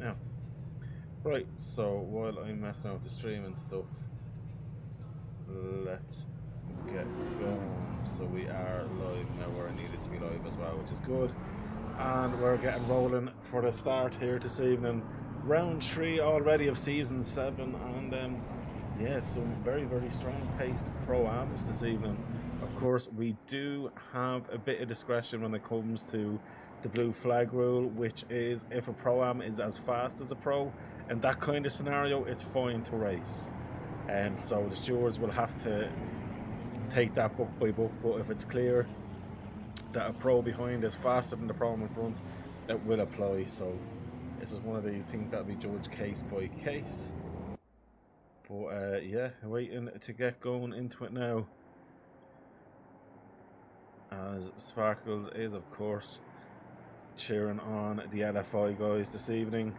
now. Right, so while I'm messing out with the stream and stuff, let's get going. So we are live now where I needed to be live as well, which is good. And we're getting rolling for the start here this evening. Round 3 already of season 7, and yeah, some very, very strong paced pro-ams this evening. Of course, we do have a bit of discretion when it comes to the blue flag rule, which is if a pro-am is as fast as a pro, in that kind of scenario, it's fine to race. And so the stewards will have to take that book by book, but if it's clear that a pro behind is faster than the pro in front, it will apply. So this is one of these things that will be judged case by case. But yeah, waiting to get going into it now, as Sparkles is of course cheering on the LFI guys this evening.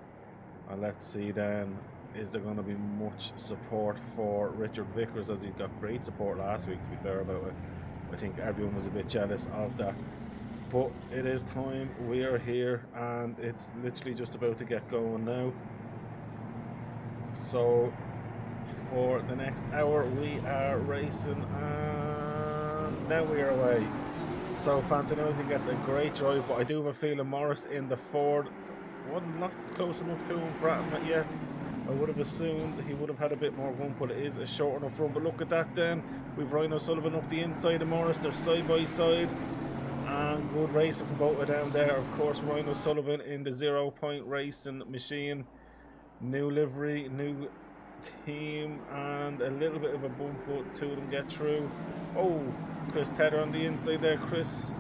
And let's see then, is there going to be much support for Richard Vickers, as he got great support last week, to be fair about it. I think everyone was a bit jealous of that. But it is time, we are here, and it's literally just about to get going now. So for the next hour we are racing, and now we are away. So Fantanossi gets a great drive, but I do have a feeling Morris in the Ford wasn't not close enough to him for that yet. I would have assumed he would have had a bit more room, but it is a short enough run. But look at that then. We've Ryan O'Sullivan up the inside of Morris. They're side by side. And good racing from both of them there. Of course, Ryan O'Sullivan in the 0 Point Racing machine. New livery, new team, and a little bit of a bump, but two of them get through. Oh, Chris Tedder on the inside there. Chris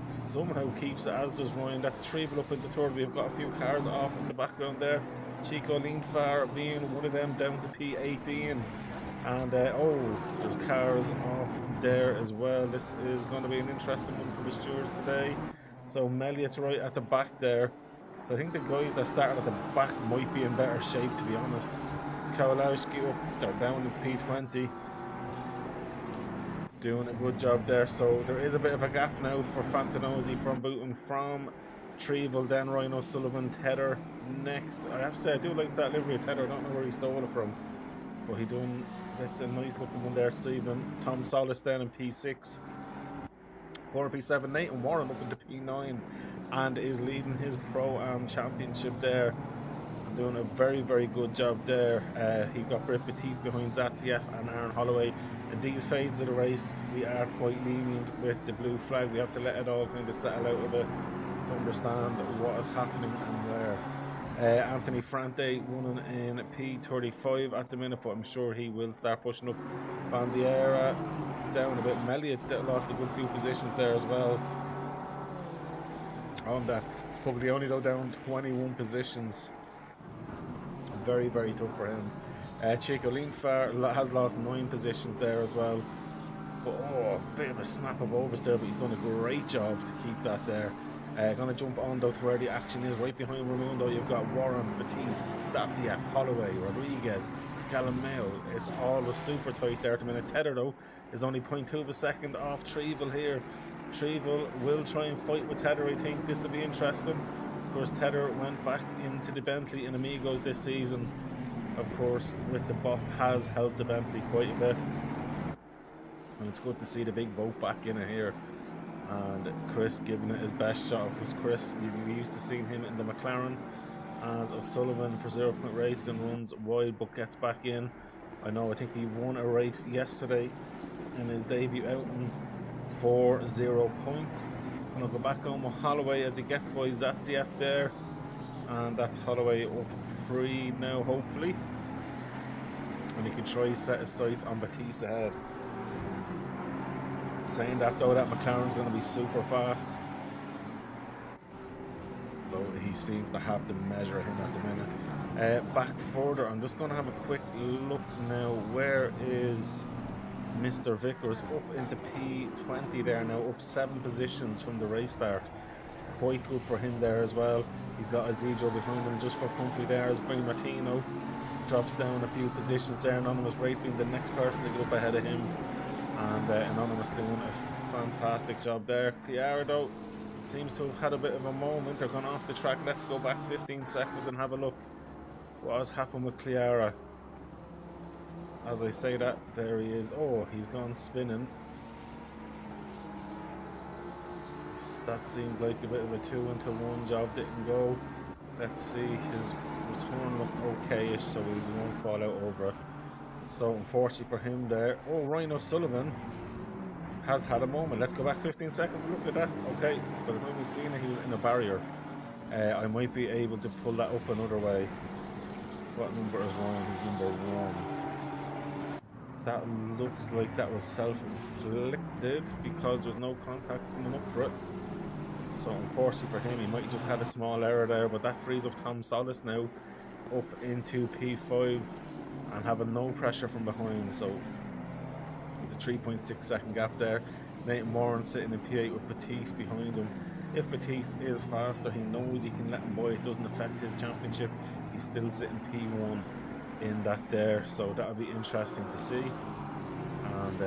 somehow keeps it, as does Ryan. That's Treble up into third. We've got a few cars off in the background there. Chico Leanfar being one of them down to P18. And oh, there's cars off there as well. This is going to be an interesting one for the stewards today. So Meliot's right at the back there. So I think the guys that started at the back might be in better shape, to be honest. Kowalowski up, they're down in P20. Doing a good job there. So there is a bit of a gap now for Fantanossi from Booton, from Trevel, then Ryan O'Sullivan, Tedder next. I have to say, I do like that livery of Tedder. I don't know where he stole it from, but he done. It's a nice looking one there. Stephen Tom Solis then in P6, Corner P7, Nathan Warren up into P9, and is leading his Pro-Am championship there. Doing a very, very good job there. He got Britt Batiste behind Zatsieff and Aaron Holloway. In these phases of the race, we are quite lenient with the blue flag. We have to let it all kind of settle out a bit to understand what is happening and where. Anthony Frante running in P35 at the minute, but I'm sure he will start pushing up. Bandiera down a bit. Meliot lost a good few positions there as well on that. Puglioni though down 21 positions. Very, very tough for him. Chico Leanfar has lost 9 positions there as well. But oh, a bit of a snap of overs there, but he's done a great job to keep that there. Gonna jump on though to where the action is. Right behind Raimundo, you've got Warren, Batiste, Zatsieff, Holloway, Rodriguez, Galileo. It's all super tight there at the minute. Tedder though is only 0.2 of a second off Trevel here. Trevel will try and fight with Tedder. I think this will be interesting. Of course, Tedder went back into the Bentley in Amigos this season. Of course, with the Bop has helped the Bentley quite a bit. And it's good to see the big boat back in it here. And Chris giving it his best shot. Because Chris, you used to seeing him in the McLaren as O'Sullivan for 0 Point Racing, runs wide but gets back in. I know, I think he won a race yesterday in his debut outing for 0 Point. And I'll go back on with Holloway as he gets by Zatsieff there. And that's Holloway up free now, hopefully. And he can try set his sights on Batiste ahead. Saying that though, that McLaren's going to be super fast. Though he seems to have to measure him at the minute. Back further, I'm just going to have a quick look now. Where is Mr. Vickers? Up into P20 there now, up 7 positions from the race start. Quite good for him there as well. You've got Isidro behind him just for company there as Brian Martino drops down a few positions there. Anonymous right being the next person to get up ahead of him. And Anonymous doing a fantastic job there. Chiara though seems to have had a bit of a moment. They're gone off the track. Let's go back 15 seconds and have a look what has happened with Cleara. As I say that, there he is. Oh, he's gone spinning. That seemed like a bit of a 2-into-1 job, didn't go. Let's see, his return looked okay-ish, so we won't fall out over it. So unfortunately for him there. Oh, Ryan O'Sullivan has had a moment. Let's go back 15 seconds. Look at that. Okay, but if we've seen it, he was in a barrier. I might be able to pull that up another way. What number is Ryan? He's number 1. That looks like that was self-inflicted because there's no contact coming up for it. So unfortunately for him, he might have just had a small error there, but that frees up Tom Solis now up into P5 and having no pressure from behind. So it's a 3.6 second gap there. Nathan Moran sitting in P8 with Batiste behind him. If Batiste is faster, he knows he can let him by. It doesn't affect his championship. He's still sitting P1 in that there, so that'll be interesting to see. And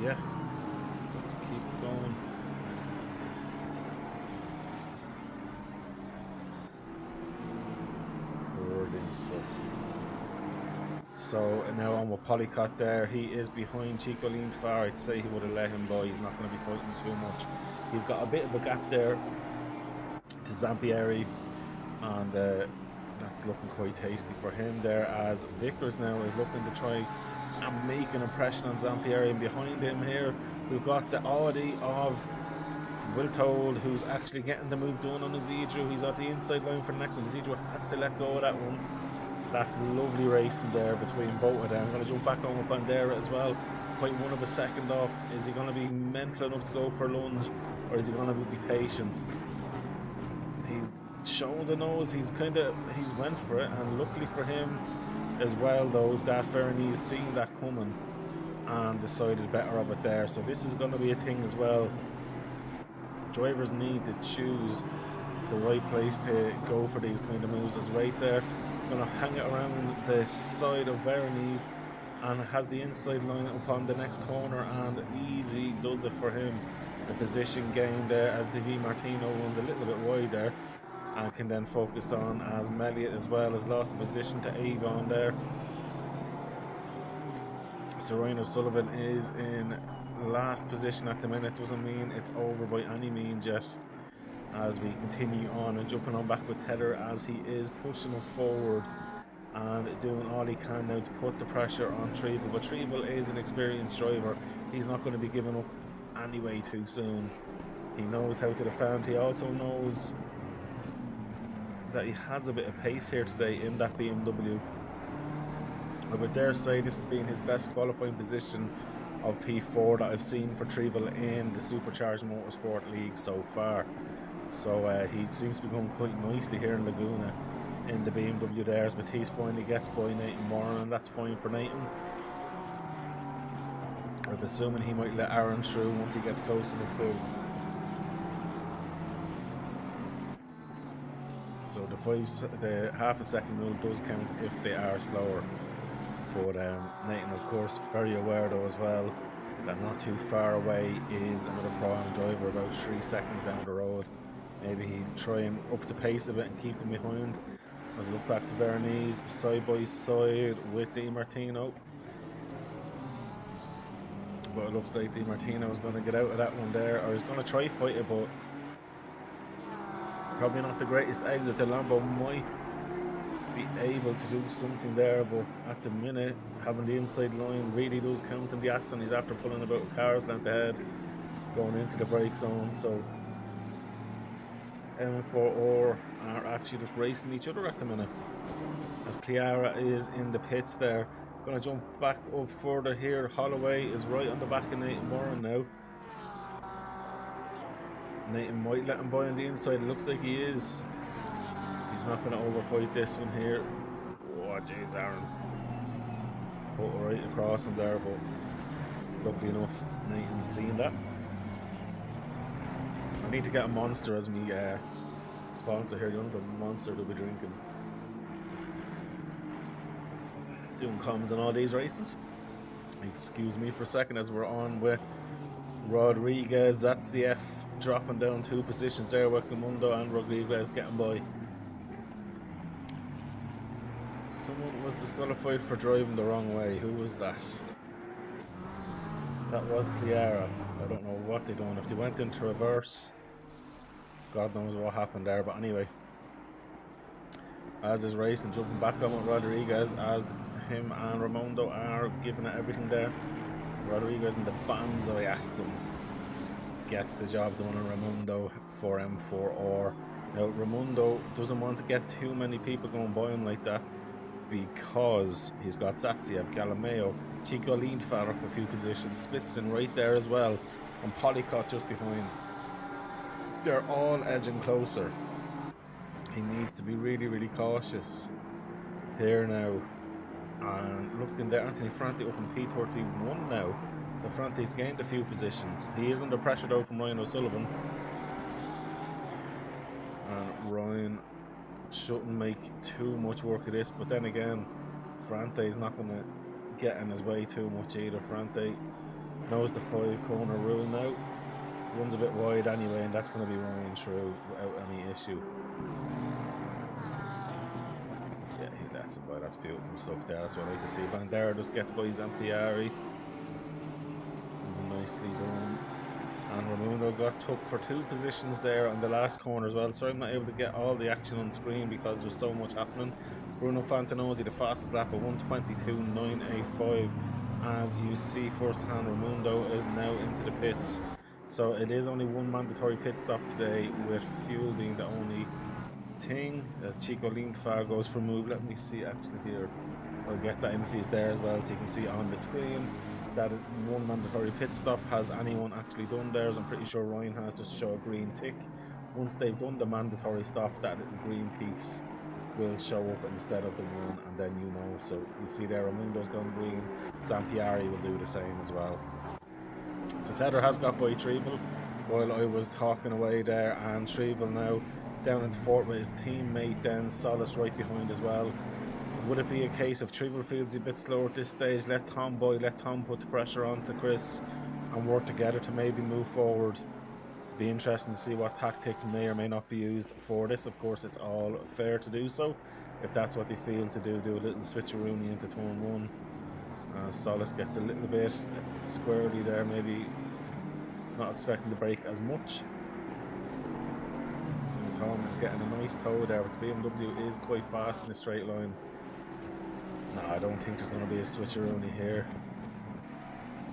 yeah, let's keep going. Brilliant stuff. So now on with Polycott there. He is behind Chico Leanfar. I'd say he would have let him by. He's not going to be fighting too much. He's got a bit of a gap there to Zampieri, and that's looking quite tasty for him there, as Vickers now is looking to try and make an impression on Zampieri. And behind him here we've got the Audi of Will Told, who's actually getting the move done on Isidro. He's at the inside line for the next one. Isidro has to let go of that one. That's lovely racing there between both of them. I'm going to jump back on with Bandera as well. 0.1 of a second off. Is he going to be mental enough to go for a lunge, or is he going to be patient? He's shown the nose. He's went for it, and luckily for him as well, though, that Veronese seen that coming and decided better of it there. So this is going to be a thing as well. Drivers need to choose the right place to go for these kind of moves. As right there, going to hang it around the side of Veronese and has the inside line upon the next corner, and easy does it for him. The position gain there as Di Martino runs a little bit wide there, and can then focus on, as Melliot as well has lost the position to Avon there. So Ryan O'Sullivan is in last position at the minute. Doesn't mean it's over by any means yet, as we continue on and jumping on back with Tether, as he is pushing it forward and doing all he can now to put the pressure on Trevel. But Trevel is an experienced driver. He's not going to be giving up anyway too soon. He knows how to defend. He also knows that he has a bit of pace here today in that BMW. I would dare say this has been his best qualifying position of P4 that I've seen for Trevel in the Supercharged Motorsport League so far. So he seems to be going quite nicely here in Laguna in the BMW there, as Batiste finally gets by Nathan Moran, and that's fine for Nathan. I'm assuming he might let Aaron through once he gets close enough to him. So the half a second rule does count if they are slower. But Nathan, of course, very aware though as well that not too far away is another Pro-Am driver, about 3 seconds down the road. Maybe he'd try and up the pace a bit and keep them behind. As I look back to Veronese side by side with Di Martino. But it looks like Di Martino is going to get out of that one there, or he's going to try fight it, but probably not the greatest exit. The Lambo might be able to do something there, but at the minute, having the inside line really does count in the Aston. He's after pulling about a car's length ahead, going into the brake zone. So M4R are actually just racing each other at the minute, as Cleara is in the pits there. Going to jump back up further here. Holloway is right on the back of Nathan Moran now. Nathan might let him by on the inside. It looks like he is. He's not going to overfight this one here. Oh jeez, Aaron put right across him there, but luckily enough Nathan's seen that. I need to get a Monster as me sponsor here. You know, the Monster to be drinking. Doing comms on all these races. Excuse me for a second as we're on with Rodriguez, Zatsiev dropping down 2 positions there with Gamundo and Rodriguez getting by. Someone was disqualified for driving the wrong way. Who was that? That was Cleara. I don't know what they done. If they went into reverse, God knows what happened there. But anyway, as is racing, jumping back on with Rodriguez as him and Raimondo are giving it everything there. Rodriguez in the Banzai Aston gets the job done on Raimondo for M4R. Now Raimondo doesn't want to get too many people going by him like that because he's got Zatsiev, Galileo, Chico Lindfar up a few positions, Spitzen right there as well, and Polycott just behind. They're all edging closer. He needs to be really, really cautious here now. And looking there, Anthony Franti up in P31 now. So Franti's gained a few positions. He is under pressure though from Ryan O'Sullivan. And Ryan shouldn't make too much work of this, but then again, Franti's not going to get in his way too much either. Franti knows the 5-corner rule now. Runs a bit wide anyway, and that's going to be Ryan through without any issue. That's beautiful stuff there. That's what I like to see. Bandera just gets by Zampieri. Nicely done. And Raimundo got took for 2 positions there on the last corner as well. So I'm not able to get all the action on screen because there's so much happening. Bruno Fantanossi, the fastest lap of 1:22.985. As you see firsthand, Raimundo is now into the pits. So it is only 1 mandatory pit stop today, with fuel being the only thing. As Chico Lindfar goes for a move. Let me see actually here. I'll get that info there as well so you can see on the screen that 1 mandatory pit stop. Has anyone actually done theirs? I'm pretty sure Ryan has, just to show a green tick. Once they've done the mandatory stop, that little green piece will show up instead of the 1, and then you know. So you see there, Raimundo's gone green. Zampieri will do the same as well. So Tedder has got by Trevel while I was talking away there, and Trevel now down into 4th with his teammate then Solis right behind as well. Would it be a case of Trevel feels a bit slower at this stage? Let Tom put the pressure on to Chris and work together to maybe move forward. Be interesting to see what tactics may or may not be used for this. Of course, it's all fair to do so. If that's what they feel to do a little switcheroony into turn 1. Solis gets a little bit squarely there, maybe not expecting to break as much. So Tom is getting a nice toe there, but the BMW is quite fast in a straight line. No, I don't think there's going to be a switcheroony here.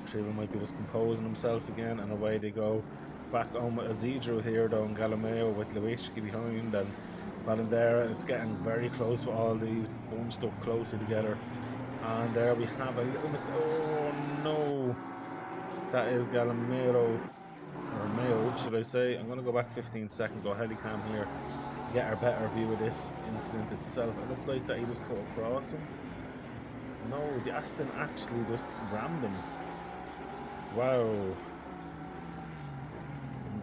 Trevel might be just composing himself again, and away they go. Back on with Azidro here though, and Galileo with Lewicki behind, and Bandera. It's getting very close with all these bunched up closely together. And there we have a little mistake. Oh no! That is Galileo. Or Mayo, should I say. I'm going to go back 15 seconds, go helicam here, get a better view of this incident itself. It looked like that he just cut across him. No, the Aston actually just rammed him. Wow.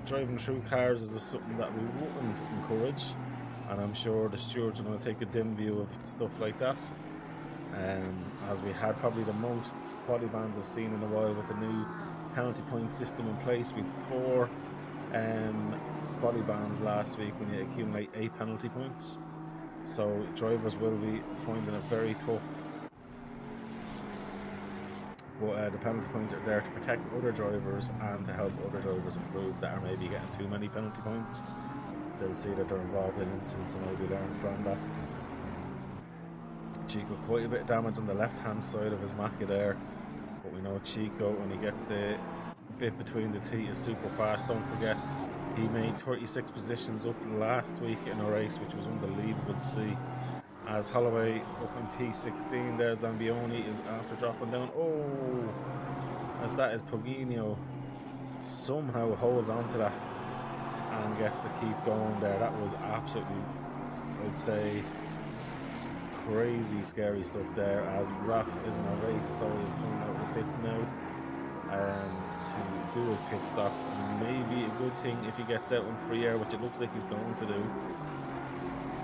Driving through cars is something that we wouldn't encourage, and I'm sure the stewards are going to take a dim view of stuff like that. As we had probably the most polybans I've seen in a while with the new penalty point system in place. With 4 polybans last week when you accumulate 8 penalty points. So drivers will be finding it very tough. But the penalty points are there to protect other drivers and to help other drivers improve that are maybe getting too many penalty points. They'll see that they're involved in incidents and maybe learn from that. Chico quite a bit of damage on the left hand side of his Macca there. But we know Chico, when he gets the bit between the teeth, is super fast. Don't forget, he made 36 positions up last week in a race, which was unbelievable to see. As Holloway up in P16 there, Zambioni is after dropping down. Oh, as that is Poghino somehow holds on to that and gets to keep going there. That was absolutely, I'd say, crazy scary stuff there, as Raf is in a race, so he's coming out of the pits now to do his pit stop. Maybe a good thing if he gets out in free air, which it looks like he's going to do.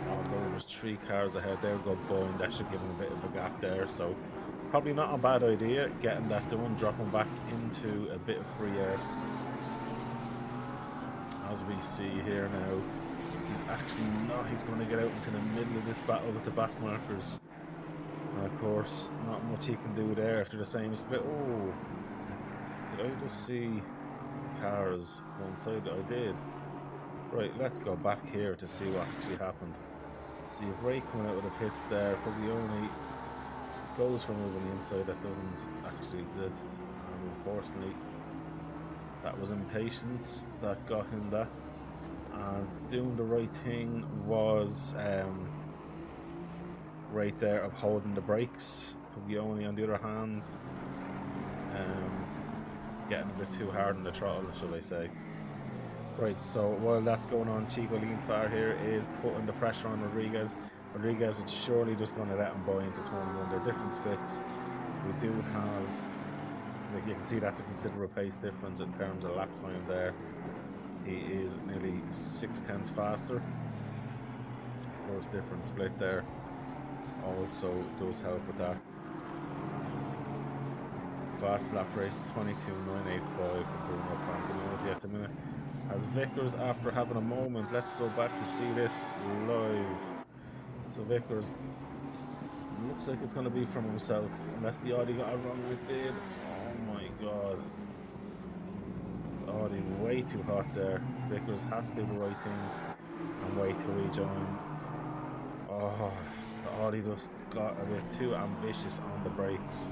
Although there's 3 cars ahead there, go by, and that should give him a bit of a gap there, so probably not a bad idea getting that done, dropping back into a bit of free air. as we see here now. He's actually not. He's going to get out into the middle of this battle with the back markers. And of course, not much he can do there after the same split. Oh, did I just see cars one side? I did. Right, let's go back here to see what actually happened. See if Ray coming out of the pits there probably only goes for moving the inside that doesn't actually exist. And unfortunately, that was impatience that got him that. And doing the right thing was right there of holding the brakes. Puglioni on the other hand, getting a bit too hard on the throttle, shall I say. Right, so while that's going on, Chico Linfar here is putting the pressure on Rodriguez. Rodriguez is surely just going to let him buy into turn one. They're different splits. We do have, like you can see, that's a considerable pace difference in terms of lap time there. He is nearly 6/10 faster. Of course, different split there also does help with that. Fast lap race 22.985 for Bruno Fantinozzi at the minute. As Vickers, after having a moment, let's go back to see this live. So Vickers looks like it's going to be from himself, unless the Audi got it wrong. It did. Oh my god. Audi way too hot there. Vickers has to do the right thing and wait to rejoin. Oh, the Audi just got a bit too ambitious on the brakes,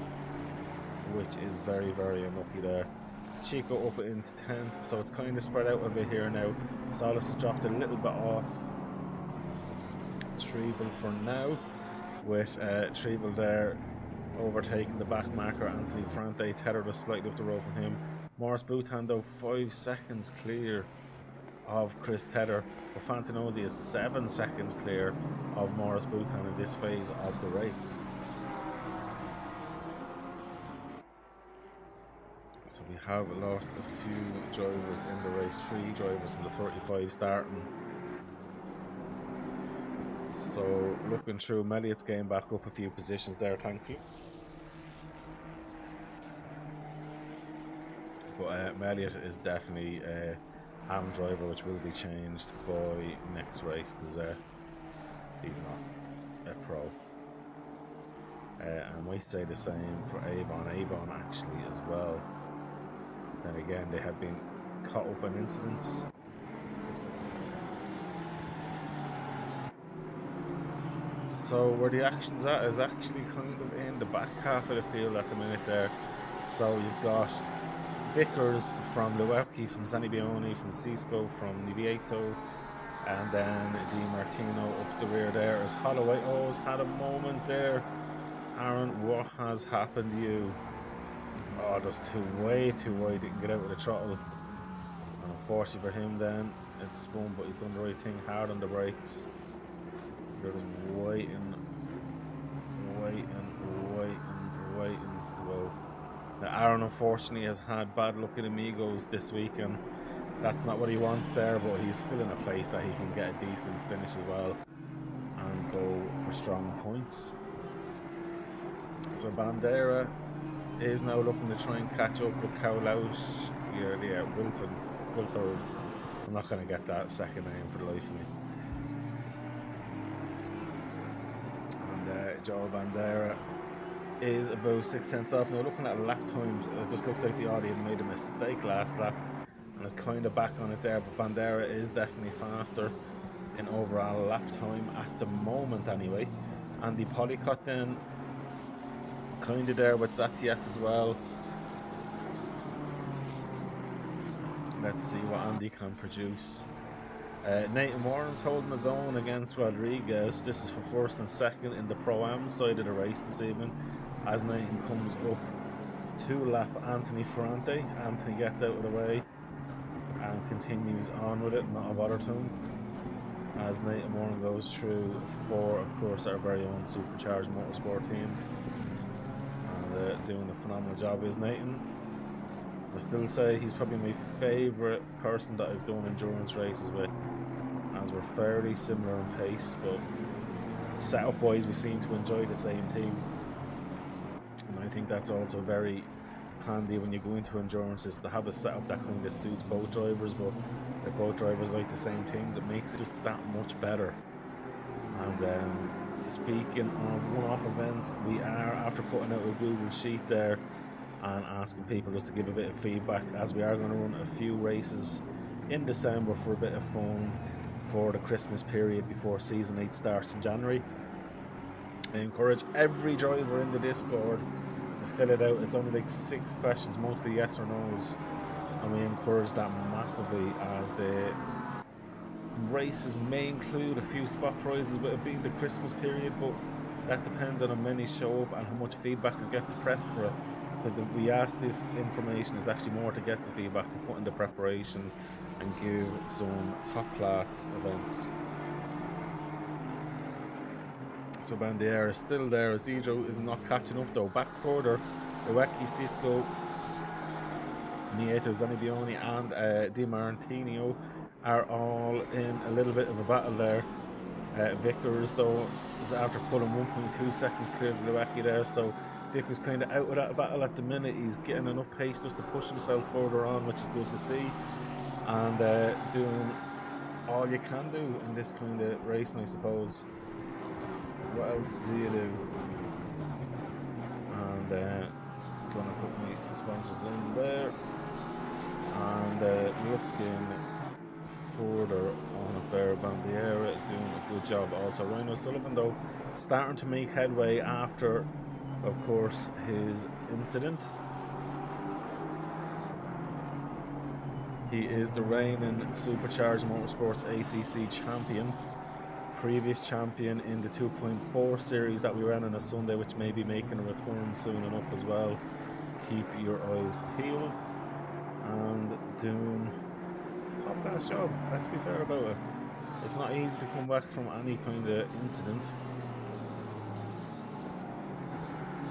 which is very, very unlucky there. Chico up into 10th, so it's kind of spread out a bit here now. Solis has dropped a little bit off Trevel for now, with Trevel there overtaking the back marker. Anthony Ferrante tethered us slightly up the road from him. Morris Boutan though 5 seconds clear of Chris Tedder, but Fantinozzi is 7 seconds clear of Morris Boutan in this phase of the race. So we have lost a few drivers in the race, 3 drivers from the 35 starting. So looking through, Meliot's game back up a few positions there, thankfully. But Meliot is definitely a ham driver, which will be changed by next race because he's not a pro. I might say the same for Avon. Avon actually as well. Then again, they have been caught up in incidents. So where the action's at is actually kind of in the back half of the field at the minute there. So you've got Vickers from Luecki, from Zanibioni, from Cisco, from Nivieto, and then Di Martino up the rear there as Holloway. Oh, has had a moment there. Aaron, what has happened to you? Oh, just way too wide. He can get out with the throttle. And unfortunately for him then, it's spun, but he's done the right thing, hard on the brakes. They're just waiting. Well, now Aaron unfortunately has had bad luck in Amigos this week, and that's not what he wants there, but he's still in a place that he can get a decent finish as well and go for strong points. So Bandera is now looking to try and catch up with Kaulausch. Yeah, Wilter. I'm not going to get that second name for the life of me. And Joe Bandera is about 6/10 off. Now looking at lap times, it just looks like the Audi had made a mistake last lap and is kind of back on it there, but Bandera is definitely faster in overall lap time at the moment anyway. Andy Polycott then kind of there with Zatief as well. Let's see what Andy can produce. Nathan Warren's holding his own against Rodriguez. This is for first and second in the Pro-Am side of the race this evening. As Nathan comes up to lap Anthony Ferrante. Anthony gets out of the way and continues on with it, not a bother to him. As Nathan Warren goes through for, of course, our very own Supercharged Motorsport team. And doing a phenomenal job is Nathan. I still say he's probably my favourite person that I've done endurance races with, as we're fairly similar in pace, but setup wise we seem to enjoy the same thing, and I think that's also very handy when you go into endurance is to have a setup that kind of suits both drivers, but if both drivers like the same things, it makes it just that much better. And speaking of one-off events, we are, after putting out a Google sheet there and asking people just to give a bit of feedback, as we are going to run a few races in December for a bit of fun for the Christmas period before season 8 starts in January. I encourage every driver in the Discord to fill it out. It's only like 6 questions, mostly yes or no's, and we encourage that massively, as the races may include a few spot prizes with it being the Christmas period, but that depends on how many show up and how much feedback we get to prep for it, because we ask this information is actually more to get the feedback to put into preparation and give some top class events. So Bandiera is still there. Isidro is not catching up though. Back further, Iweki, Cisco, Nieto, Zanibioni and Di Martino are all in a little bit of a battle there. Vickers though is, after pulling 1.2 seconds, clears Iweki there, so Vickers kind of out of that battle at the minute. He's getting enough pace just to push himself further on, which is good to see, and doing all you can do in this kind of racing, I suppose. What else do you do? And gonna put my sponsors in there, and looking further on up there, Bandiera doing a good job also. Ryan O'Sullivan though starting to make headway after, of course, his incident. He is the reigning Supercharged Motorsports ACC champion, previous champion in the 2.4 series that we ran on a Sunday, which may be making a return soon enough as well. Keep your eyes peeled, and doing top class job, let's be fair about it. It's not easy to come back from any kind of incident.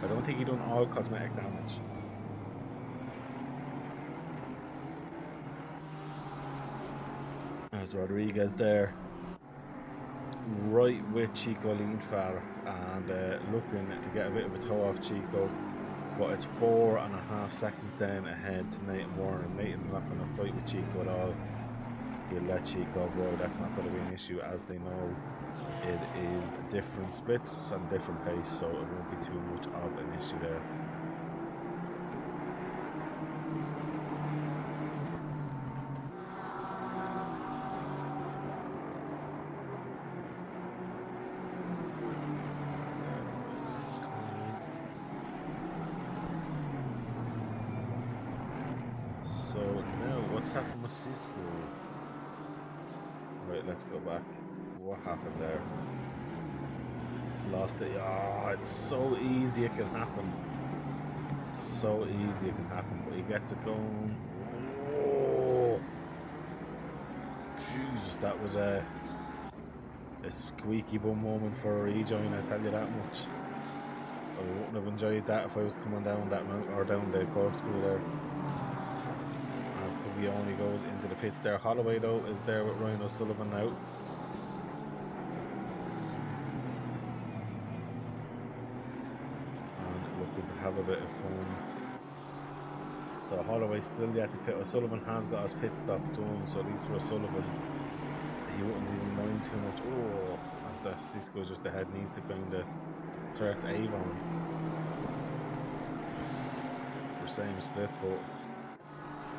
I don't think he done all cosmetic damage. There's Rodriguez there, right with Chico Linfar, and looking to get a bit of a toe off Chico, but it's 4.5 seconds then ahead to Nathan Warren. Nathan's not going to fight with Chico at all. He'll let Chico go. That's not going to be an issue, as they know it is different splits and different pace, so it won't be too much of an issue there. So now what's happened with Cisco? Right, let's go back. What happened there? Just lost it. Oh, it's so easy it can happen. So easy it can happen, but he gets it going. Oh, Jesus, that was a squeaky bum moment for a rejoin, I tell you that much. I wouldn't have enjoyed that if I was coming down that mountain or down the corkscrew there. As Puglioni goes into the pits there. Holloway though is there with Ryan O'Sullivan now. And looking to have a bit of fun. So Holloway's still yet to pit. O'Sullivan has got his pit stop done, so at least for O'Sullivan he wouldn't even mind too much. Oh, as that Cisco just ahead, needs to kind of threats Avon for same split, but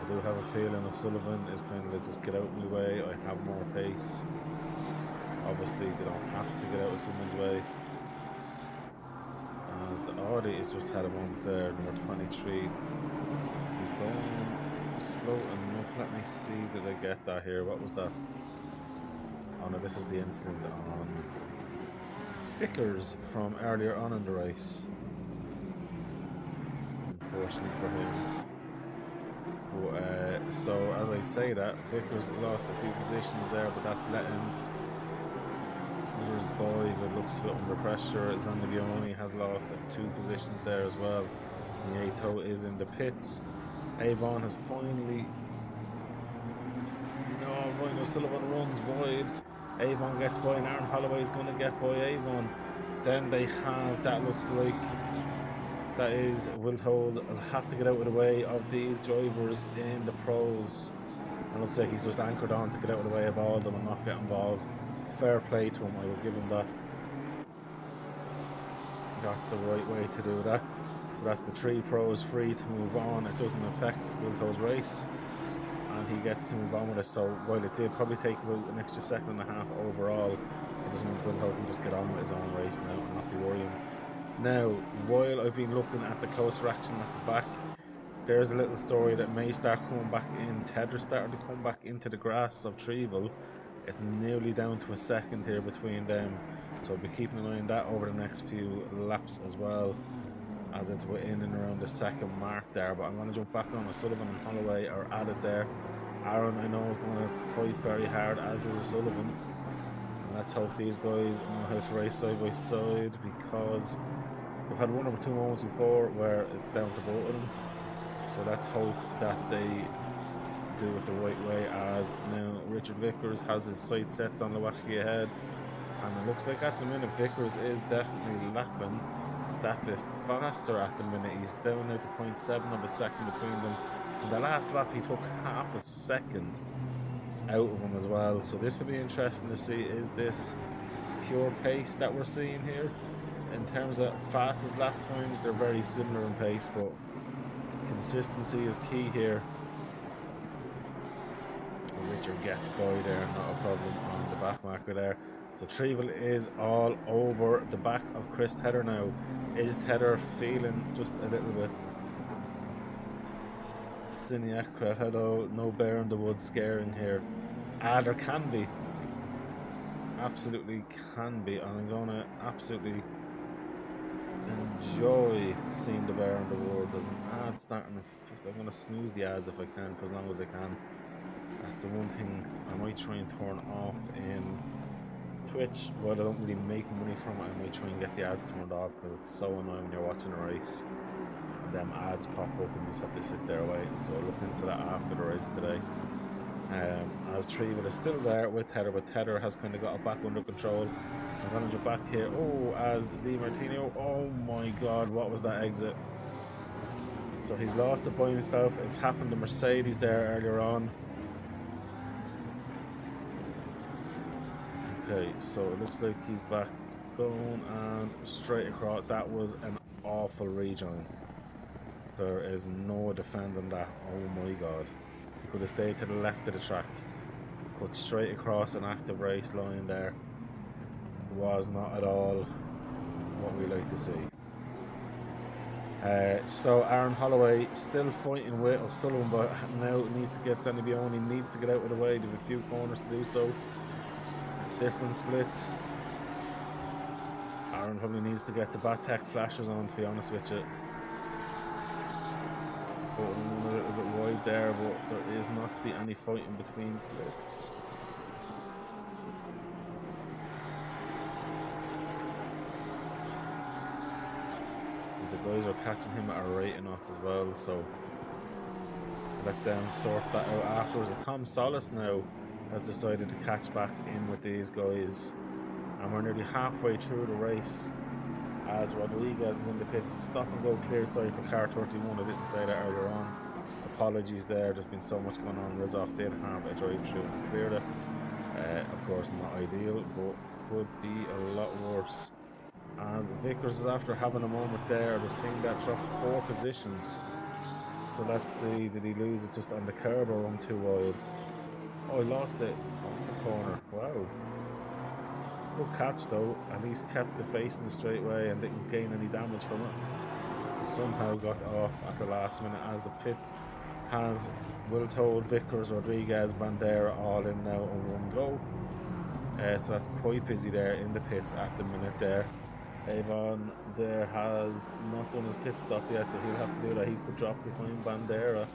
I do have a feeling O'Sullivan is kind of just get out of my way, I have more pace. Obviously they don't have to get out of someone's way, as the Audi has just had a moment there, number 23. He's going slow enough. Let me see, did I get that here? What was that? Oh no, this is the incident on Vickers from earlier on in the race, unfortunately for him. But, so as I say that, Vickers lost a few positions there, but that's letting others by, but looks a bit under pressure. Zangabioni has lost 2 positions there as well. Nieto is in the pits. Avon has finally... No, Ryan O'Sullivan runs wide. Avon gets by, and Aaron Holloway is going to get by Avon. Then they have, that looks like That is, we're told, I'll have to get out of the way of these drivers in the pros. It looks like he's just anchored on to get out of the way of all of them and not get involved. Fair play to him, I will give him that. That's the right way to do that. So that's the 3 pros free to move on. It doesn't affect Wilto's race, and he gets to move on with it. So while it did probably take about an extra second and a half overall, it just means Wilto can just get on with his own race now and not be worrying. Now, while I've been looking at the closer action at the back, there's a little story that may start coming back in. Tedder's starting to come back into the grass of Trevel. It's nearly down to a second here between them, so I'll be keeping an eye on that over the next few laps as well, as it's in and around the second mark there. But I'm going to jump back on. Sullivan and Holloway are at it there. Aaron, I know, is going to fight very hard, as is Sullivan. And let's hope these guys know how to race side by side, because we've had 1 or 2 moments before where it's down to both of them. So let's hope that they do it the right way. As now Richard Vickers has his sight sets on Lewacki ahead, and it looks like at the minute Vickers is definitely lapping that bit faster at the minute. He's down now to 0.7 of a second between them. In the last lap he took half a second out of him as well, so this will be interesting to see. Is this pure pace that we're seeing here? In terms of fastest lap times, they're very similar in pace, but consistency is key here. Richard gets by there, not a problem on the back marker there. So Trevel is all over the back of Chris Tedder now. Is Tedder feeling just a little bit Siniacra? Hello, no bear in the woods scaring here. There can be. Absolutely can be. And I'm going to absolutely enjoy seeing the bear in the wood. There's an ad starting. I'm going to snooze the ads if I can, for as long as I can. That's the one thing I might try and turn off in Twitch. While I don't really make money from it, I might try and get the ads turned off, because it's so annoying when you're watching a race and them ads pop up and you just have to sit there waiting. So I'll look into that after the race today. As Trevel is still there with Tedder, but Tedder has kind of got it back under control. I'm going to jump back here. Oh, as Di Martino. Oh my god, what was that exit? So he's lost it by himself. It's happened to Mercedes there earlier on. Okay, so it looks like he's back going and straight across. That was an awful rejoin. There is no defending that. Oh my god. He could have stayed to the left of the track. Cut straight across an active race line there. Was not at all what we like to see. So Aaron Holloway still fighting with O'Sullivan, but now needs to get Sandy Bioni, needs to get out of the way. They have a few corners to do so. Different splits. Aaron probably needs to get the Batek flashers on, to be honest with you. But a little bit wide there, but there is not to be any fighting between splits. The guys are catching him at a rate of knots as well, so let them sort that out afterwards. As Tom Solis now has decided to catch back in with these guys, and we're nearly halfway through the race as Rodriguez is in the pits. Stop and go cleared, sorry, for car 31. I didn't say that earlier on. Apologies there, there's been so much going on. Rizzoff did have a drive through and cleared it. Of course not ideal, but could be a lot worse. As Vickers is after having a moment there, they're seeing that drop 4 positions. So let's see, did he lose it just on the curb or run too wide? Oh, he lost it on the corner. Wow. Good catch though. At least kept the face in the straightaway and didn't gain any damage from it. Somehow got off at the last minute, as the pit has Will Told, Vickers, Rodriguez, Bandera all in now on one go. So that's quite busy there in the pits at the minute there. Avon there has not done his pit stop yet, so he'll have to do that. He could drop behind Bandera.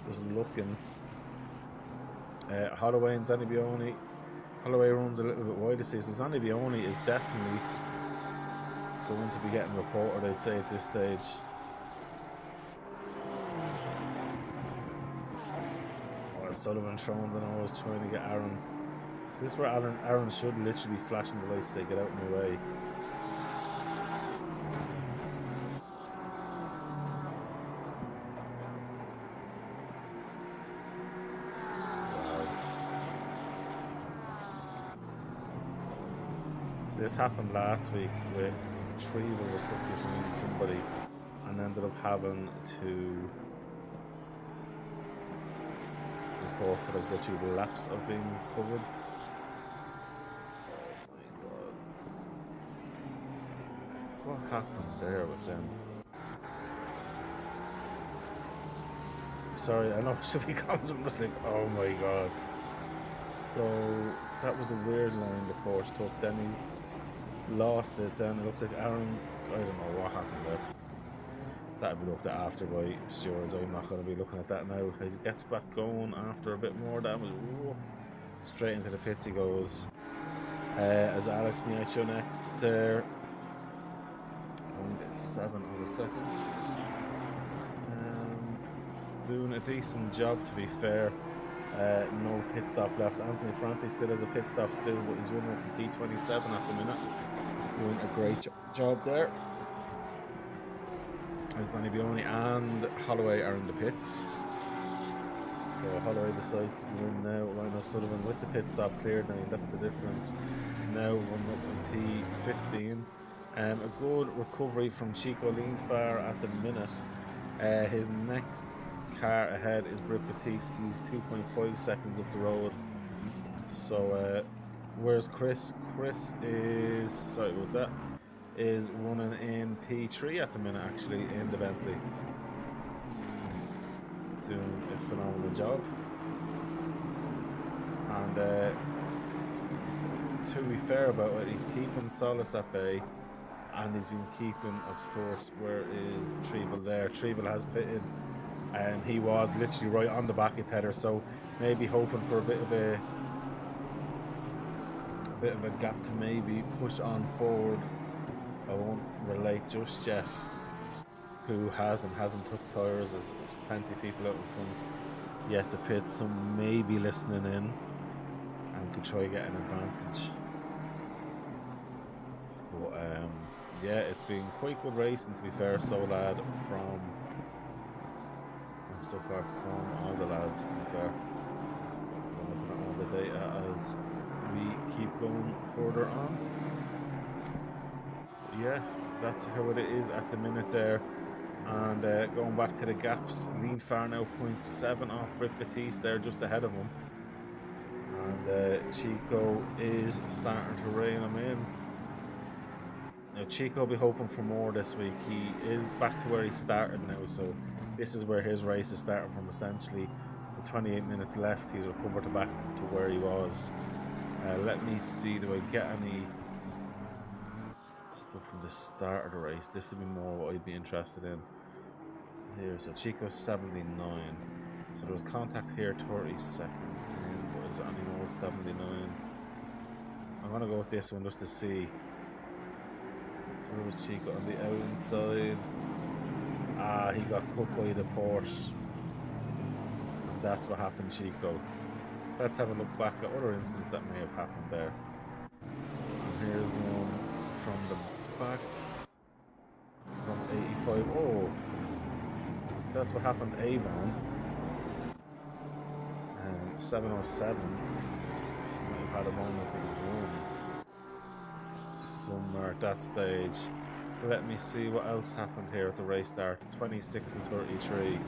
Just looking. Holloway and Zanibioni. Holloway runs a little bit wide to see, so Zanibioni is definitely going to be getting reported, I'd say, at this stage. Oh, Sullivan throwing the nose, trying to get Aaron. So this is where Aaron should literally flash in the lights to say, get out of my way. So this happened last week with Trevel was stuck behind somebody and ended up having to report for the virtual lapse of being covered. Oh my god. What happened there with them? Sorry, I know it should be comments, I'm just like, oh my god. So that was a weird line the Porsche took. Then he's lost it. Then it looks like Aaron, I don't know what happened there. That'll be looked at after by stewards. I'm not going to be looking at that now. As he gets back going after a bit more damage, straight into the pits he goes. As Alex Miacho next there. Only gets 7 on the second. Doing a decent job, to be fair. No pit stop left. Anthony Franti still has a pit stop to do, but he's running up in P27 at the minute. Doing a great job there. As Zanibioni and Holloway are in the pits. So Holloway decides to go in now. Ryan O'Sullivan with the pit stop cleared now. That's the difference. Now running up in P15. A good recovery from Chico Leanfar at the minute. His next car ahead is Britt Batiste. He's 2.5 seconds up the road. So where's Chris? Chris is, sorry about that, is running in P3 at the minute, actually, in the Bentley. Doing a phenomenal job. And to be fair about it, he's keeping Solis at bay. And he's been keeping, of course, where is Trevel there? Trevel has pitted. And he was literally right on the back of Tedder, so maybe hoping for a bit of a gap to maybe push on forward. I won't relate just yet who has and hasn't took tyres. There's plenty of people out in front yet to pit, some maybe listening in and could try get an advantage. But yeah, it's been quite good racing, to be fair, so far from all the lads, to be fair. I'm looking at all the data as we keep going further on. But yeah, that's how it is at the minute there. And going back to the gaps, Leanfar now 0.7 off Britt Batiste there, just ahead of him. And Chico is starting to rein him in. Now Chico will be hoping for more this week. He is back to where he started now, so this is where his race is starting from, essentially. With 28 minutes left, he's recovered to back to where he was. Let me see, do I get any stuff from the start of the race? This would be more what I'd be interested in. Here, so Chico's 79. So there was contact here 30 seconds in, but is there any more 79? I'm gonna go with this one just to see. So where was Chico on the outside? Ah, he got cut by the Porsche. And that's what happened, Chico. So let's have a look back at other incidents that may have happened there. And here's one from the back. From 85. Oh! So that's what happened to Avon. 707. Might have had a moment with the room. Somewhere at that stage. Let me see what else happened here at the race start. 26 and 33.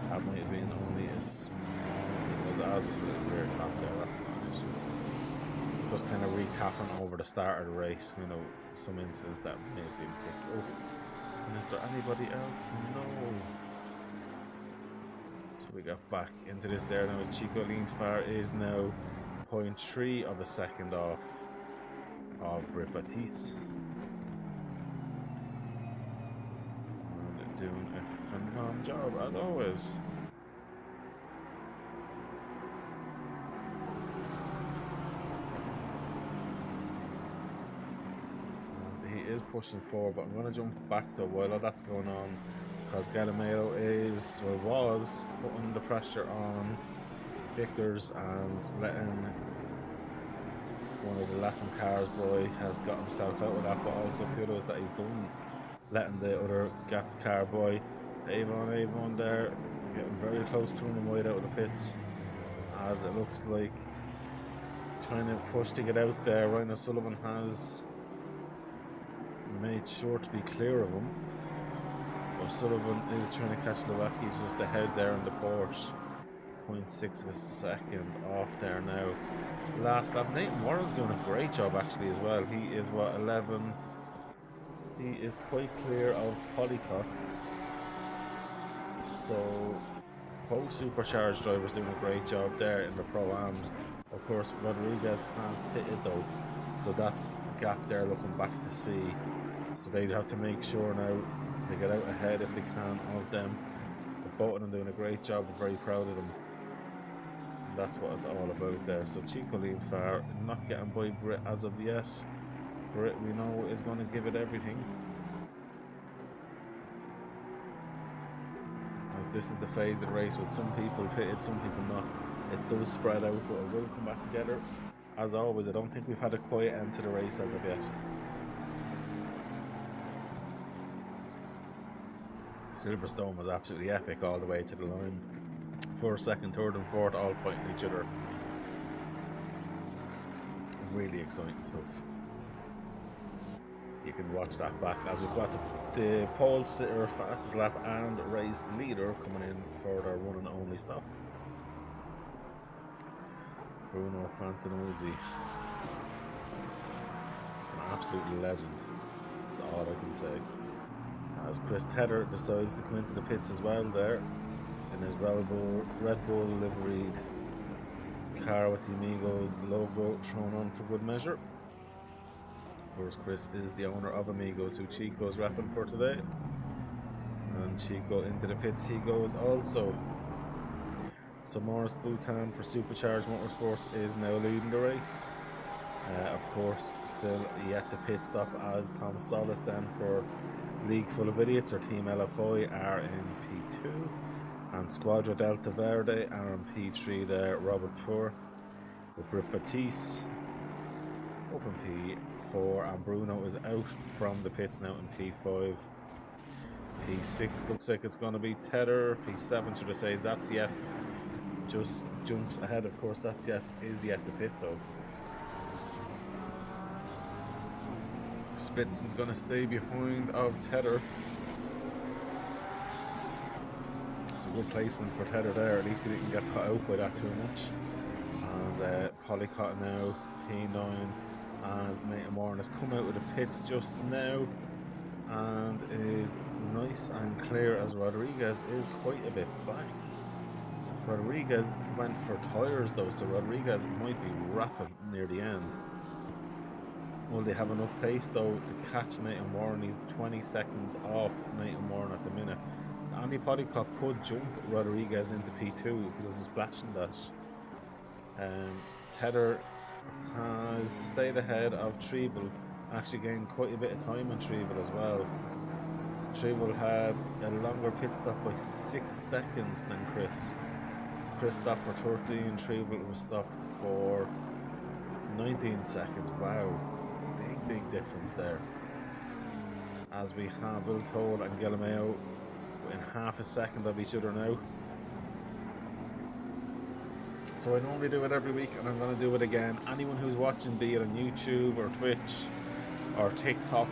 That might have been only a small thing. I was just a little rear top there, that's not an issue. Just kind of recapping over the start of the race, you know, some incidents that may have been picked up. And is there anybody else? No. So we got back into this there now as Chico Leanfar is now 0.3 of a second off of Britt Batiste. And doing a phenomenal job as always. And he is pushing forward, but I'm going to jump back to while that's going on, because Gallimeo is, or was, putting the pressure on Vickers and letting one of the Latin cars boy has got himself out with that, but also kudos that he's done letting the other gapped car boy Avon there getting very close to running wide out of the pits, as it looks like trying to push to get out there. Ryan O'Sullivan has made sure to be clear of him. O'Sullivan is trying to catch Lewacki. He's just ahead there in the Porsche. 0.6 of a second off there now. Last lap, Nathan Warren's doing a great job actually as well. He is what, 11. He is quite clear of Polycock. So both supercharged drivers doing a great job there in the Pro-Ams. Of course, Rodriguez has pitted though, so that's the gap there looking back to see. So they'd have to make sure now they get out ahead if they can of them. But both of them doing a great job. We're very proud of them. And that's what it's all about there. So Chico Leanfar not getting by Britt as of yet. Britt, we know, is going to give it everything. As this is the phase of the race with some people pitted, some people not. It does spread out, but it will come back together. As always, I don't think we've had a quiet end to the race as of yet. Silverstone was absolutely epic all the way to the line. First, second, third and fourth all fighting each other. Really exciting stuff. You can watch that back as we've got the pole sitter, fastest lap and race leader coming in for their one and only stop. Bruno Fantanozzi, an absolute legend. That's all I can say. As Chris Tedder decides to come into the pits as well there in his Red Bull liveried car with the Amigos logo thrown on for good measure. Of course, Chris is the owner of Amigos, who Chico's rapping for today. And Chico into the pits he goes also. So Morris Bhutan for Supercharged Motorsports is now leading the race. Of course, still yet to pit stop as Tom Solis then for League Full of Idiots, or Team LFI, are in P2. And Squadra Delta Verde are in P3 there. Robert Pur with Britt Batiste up in P4, and Bruno is out from the pits now in P5. P6 looks like it's going to be Tedder. P7 should I say Zatsiev just jumps ahead. Of course, Zatsiev is yet to pit though. Spitzen's going to stay behind of Tedder. It's a good placement for Tedder there. At least he didn't get caught out by that too much. As Polycott now P9, as Nathan Warren has come out of the pits just now and is nice and clear, as Rodriguez is quite a bit back. Rodriguez went for tyres though, so Rodriguez might be rapid near the end. Will they have enough pace though to catch Nathan Warren? He's 20 seconds off Nathan Warren at the minute. So Andy Polycock could jump Rodriguez into P2 if he was a splashing dash. Tedder has stayed ahead of Treble, actually gained quite a bit of time on Treble as well. So Treble had a longer pit stop by 6 seconds than Chris. So Chris stopped for 13, Treble was stopped for 19 seconds. Wow, big difference there. As we have Will Toll and Galileo in half a second of each other now. So I normally do it every week, and I'm going to do it again. Anyone who's watching, be it on YouTube or Twitch or TikTok,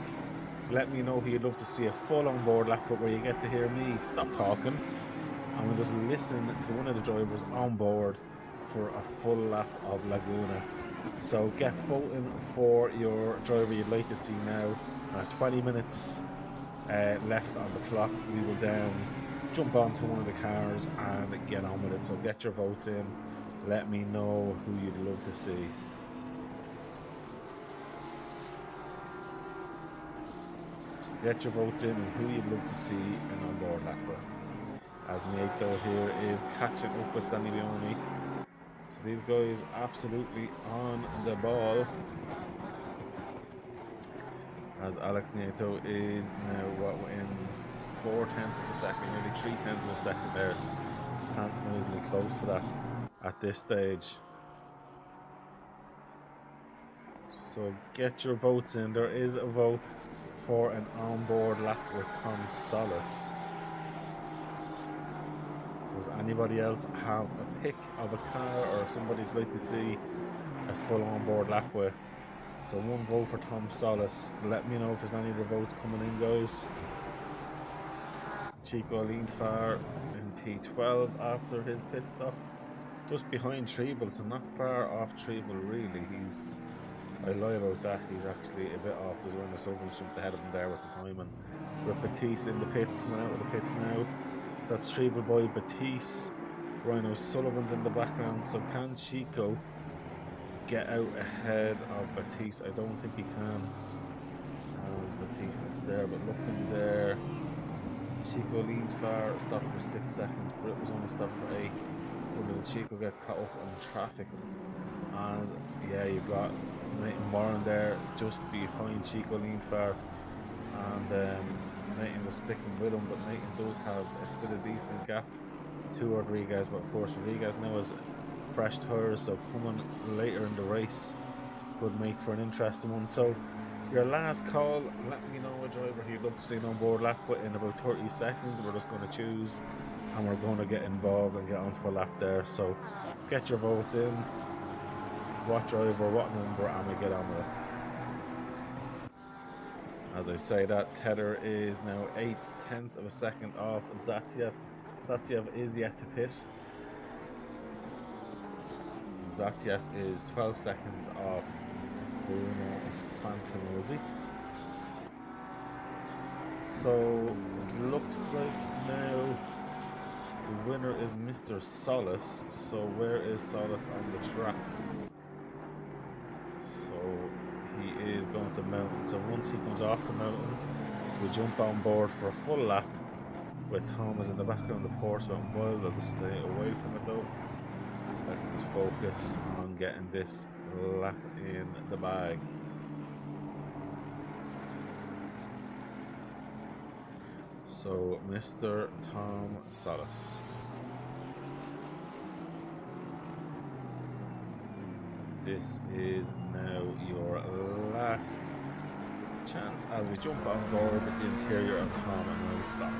let me know who you'd love to see a full on-board lap where you get to hear me stop talking and we'll just listen to one of the drivers on board for a full lap of Laguna. So get voting for your driver you'd like to see now. 20 minutes left on the clock. We will then jump onto one of the cars and get on with it. So get your votes in. Let me know who you'd love to see. So get your votes in and who you'd love to see in onboard lap. As Nieto here is catching up with Sandy Leone. So these guys absolutely on the ball. As Alex Nieto is now in 4/10 of a second, nearly 3/10 of a second there. So can't easily close to that at this stage. So get your votes in. There is a vote for an onboard lap with Tom Solis. Does anybody else have a pick of a car or somebody you'd like to see a full on-board lap with. So 1 vote for Tom Solis. Let me know if there's any other votes coming in, guys. Chico Leanfar in P12 after his pit stop. Just behind Trevel, so not far off Trevel really. I lie about that, he's actually a bit off because Ryan O'Sullivan's jumped ahead of him there with the time, and with Batiste in the pits, coming out of the pits now. So that's Trevel by Batiste. Ryan O'Sullivan's in the background, so can Chico get out ahead of Batiste? I don't think he can, as Batiste is there, but looking there. Chico leads far, stopped for 6 seconds, but it was only stopped for 8. Will Chico get caught up in traffic? As yeah, you've got Nathan Warren there just behind Chico Leanfar, and Nathan was sticking with him, but Nathan does have still a decent gap to Rodriguez, but of course Rodriguez now has fresh tyres, so coming later in the race could make for an interesting one. So your last call, let me know a driver you'd love to see on board lap with in about 30 seconds. We're just going to choose and we're going to get involved and get onto a lap there. So get your votes in, what driver, what number, and we get on with it. As I say that, Tedder is now 8/10 of a second off Zatsiev. Zatsiev is yet to pit. Zatsiev is 12 seconds off Bruno Fantanozzi. So it looks like now the winner is Mr. Solis. So where is Solis on the track? So he is going to Mountain. So once he comes off the Mountain, we jump on board for a full lap with Thomas in the background of the Porsche Mountain Wild. I'll just stay away from it though. Let's just focus on getting this lap in the bag. So Mr. Tom Solis. This is now your last chance as we jump on board with the interior of Tom and we'll stop.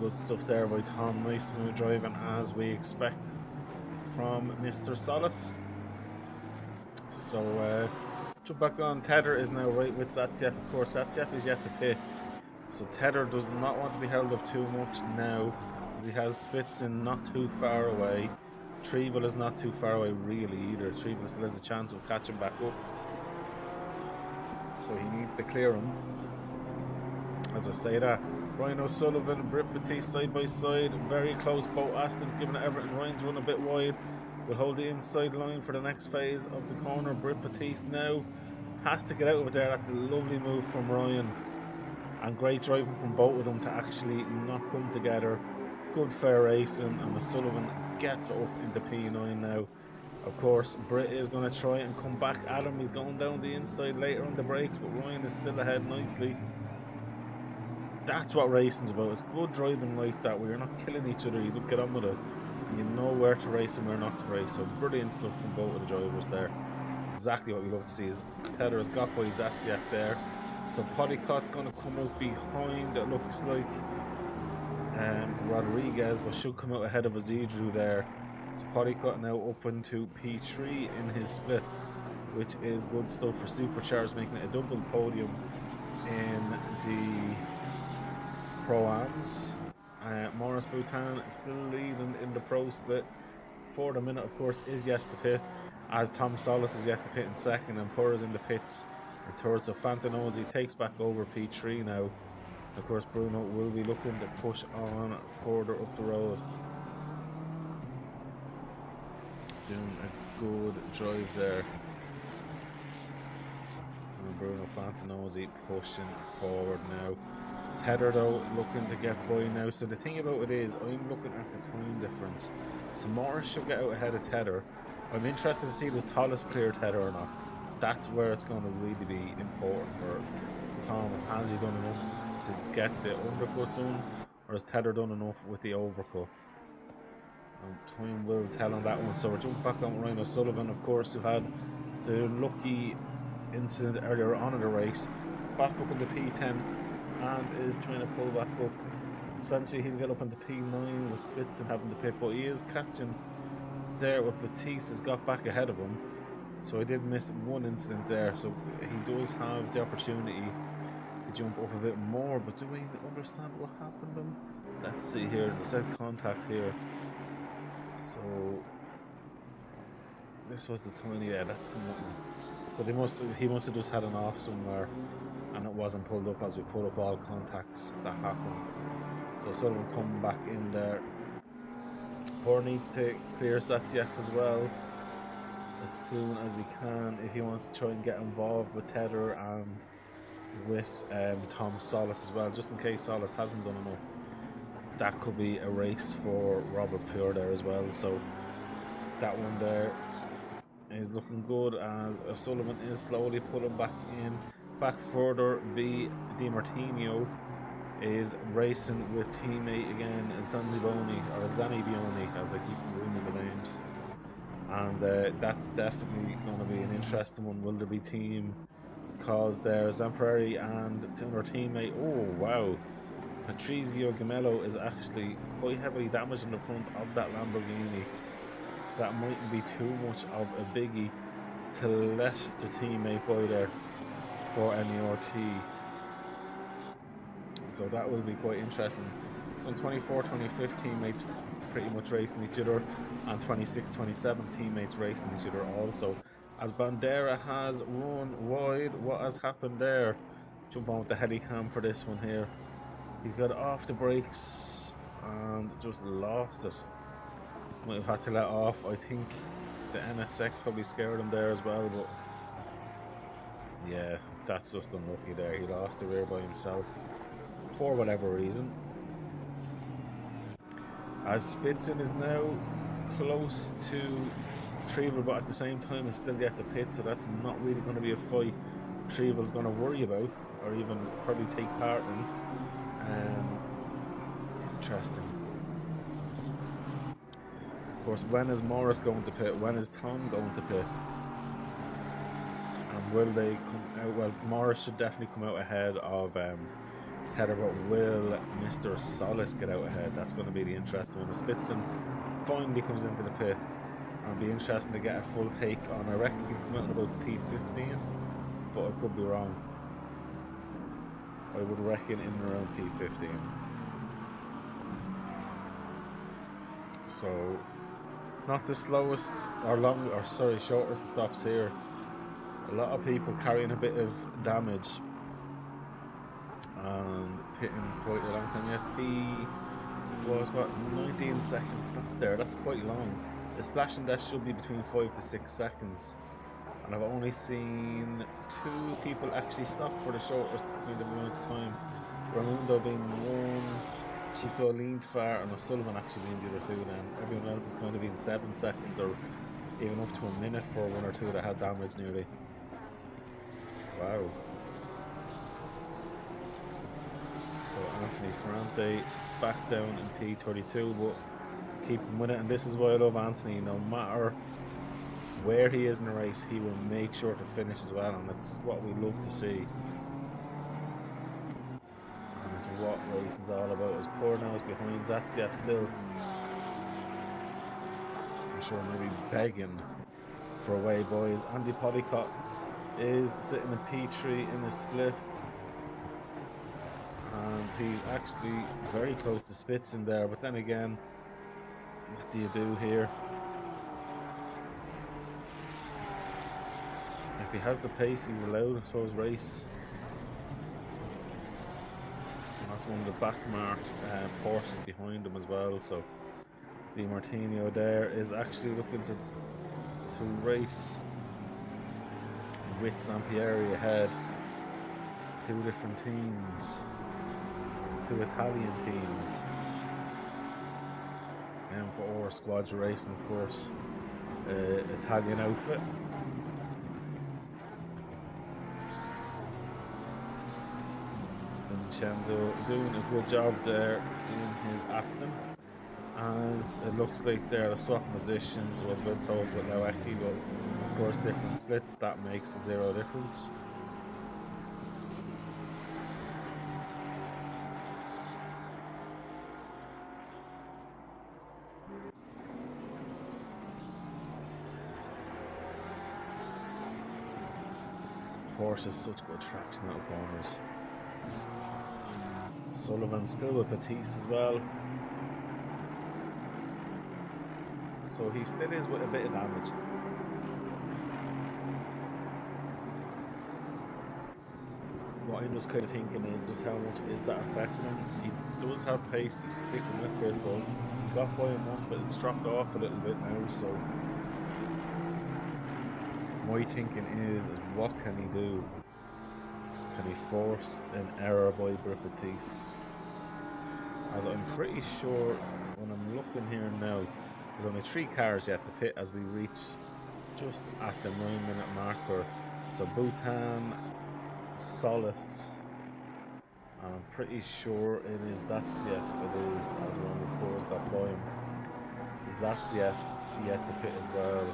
Good stuff there by Tom. Nice smooth driving as we expect from Mr. Solis. So jump back on. Tedder is now right with Zatsiev. Of course, Zatsiev is yet to pit, so Tedder does not want to be held up too much now, as he has Spitzen not too far away. Trevel is not too far away really either. Trevel still has a chance of catching back up, so he needs to clear him. As I say that, Ryan O'Sullivan, Britt Batiste side by side, very close. Both Aston's giving it everything. Ryan's run a bit wide. We'll hold the inside line for the next phase of the corner. Britt Batiste now has to get out of it there. That's a lovely move from Ryan, and great driving from both of them to actually not come together. Good fair racing, and O'Sullivan gets up into P9 now. Of course, Britt is going to try and come back at him. He's going down the inside later on the brakes, but Ryan is still ahead nicely. That's what racing's about. It's good driving like that, where you're not killing each other, you don't get on with it. You know where to race and where not to race. So brilliant stuff from both of the drivers there. Exactly what we love to see. Is Tedder has got by Zatsiev there. So Polycott's going to come out behind, it looks like, Rodriguez, but should come out ahead of Azidru there. So Polycott now up into P3 in his split, which is good stuff for Supercharged, making it a double podium in the Pro-Ams. Maurice Boutin still leading in the Pro split. For the minute, of course, is Yes to pit, as Tom Solis is yet to pit in second, and Purr in the pits in third. So Fantinosi takes back over P3 now. Of course, Bruno will be looking to push on further up the road. Doing a good drive there. And Bruno Fantinosi pushing forward now. Tedder though looking to get by now. So the thing about it is, I'm looking at the time difference. So Morris should get out ahead of Tedder. I'm interested to see does Tolles clear Tedder or not. That's where it's going to really be important for Tom. Has he done enough to get the undercut done, or has Tedder done enough with the overcut? Time will tell on that one. So we're jumping back on Ryan O'Sullivan, of course, who had the lucky incident earlier on in the race. Back up in the P10 and is trying to pull back up. Eventually he'll get up into P9 with Spitzen having the pit, but he is catching there with Batiste has got back ahead of him. So he did miss one incident there, so he does have the opportunity to jump up a bit more, but do we understand what happened to him? Let's see here, there's a contact here. So this was the time, yeah, that's nothing. So he must have just had an off somewhere and it wasn't pulled up as we pull up all contacts that happened. So Sullivan coming back in there. Poor needs to clear Zatsiev as well as soon as he can if he wants to try and get involved with Tedder and with Tom Solis as well, just in case Solis hasn't done enough. That could be a race for Robert Pure there as well. So that one there is looking good as O'Sullivan is slowly pulling back in. Back further, Di Martino is racing with teammate again, Zanzibioni, or Zanibioni, as I keep ruining the names. And that's definitely going to be an interesting one. Will there be team calls there? Zamperari and their teammate. Oh, wow. Patrizio Gamello is actually quite heavily damaged in the front of that Lamborghini. So that mightn't be too much of a biggie to let the teammate by there for NERT. So that will be quite interesting. So 24, 25 teammates pretty much racing each other, and 26, 27 teammates racing each other also. As Bandera has run wide, what has happened there? Jump on with the helicam for this one here. He got off the brakes and just lost it. Might have had to let off. I think the NSX probably scared him there as well, but yeah, that's just unlucky there. He lost the rear by himself for whatever reason. As Spitzen is now close to Trevel, but at the same time is still yet to pit, so that's not really going to be a fight Trevel's going to worry about or even probably take part in. Interesting. Of course, when is Morris going to pit? When is Tom going to pit? And will they come out? Well, Morris should definitely come out ahead of Tedder, but will Mr. Solis get out ahead? That's going to be the interesting one. The Spitzen finally comes into the pit, and it'll be interesting to get a full take on. I reckon he'll come out in about P15, but I could be wrong. I would reckon in and around P15. So, not the slowest or shortest stops here. A lot of people carrying a bit of damage and pitting quite a long time. Yes, was what 19 seconds stop there. That's quite long. The splashing dash should be between 5 to 6 seconds, and I've only seen 2 people actually stop for the shortest kind of amount of time. Raimundo being one, Chico Lindfar and O'Sullivan actually being the other 2. Then everyone else is kind of in 7 seconds or even up to a minute for 1 or 2 that had damage nearly. Wow. So Anthony Ferrante back down in P32, but keep him with it. And this is why I love Anthony. No matter where he is in the race, he will make sure to finish as well, and it's what we love to see. And it's what racing's all about. As poor now is behind Zatsiev still. I'm sure maybe begging for away boys. Andy Polycott is sitting in P3 in his split. And he's actually very close to Spitz in there, but then again, what do you do here? If he has the pace, he's allowed, I suppose, race. And that's one of the back-marked Porsches behind him as well, so Di Martino there is actually looking to race with Sampieri ahead. Two different teams. Two Italian teams. And for our squad's racing, of course, Italian outfit. Vincenzo doing a good job there in his Aston, as it looks like they're swapping positions. Was been told with Lawecki, but of course different splits, that makes zero difference. Porsche has such good traction out of corners. Sullivan still with Batiste as well. So he still is with a bit of damage. What I'm just kind of thinking is just how much is that affecting him. He does have pace, he's sticking with it, but he got by him once, but it's dropped off a little bit now, so my thinking is what can he do? Can he force an error by Batiste? As I'm pretty sure when I'm looking here now, there's only 3 cars yet to pit as we reach just at the 9-minute marker. So Bhutan, Solace, and I'm pretty sure it is Zatsiev. It is, as one of the cars got by him. So Zatsiev yet to pit as well.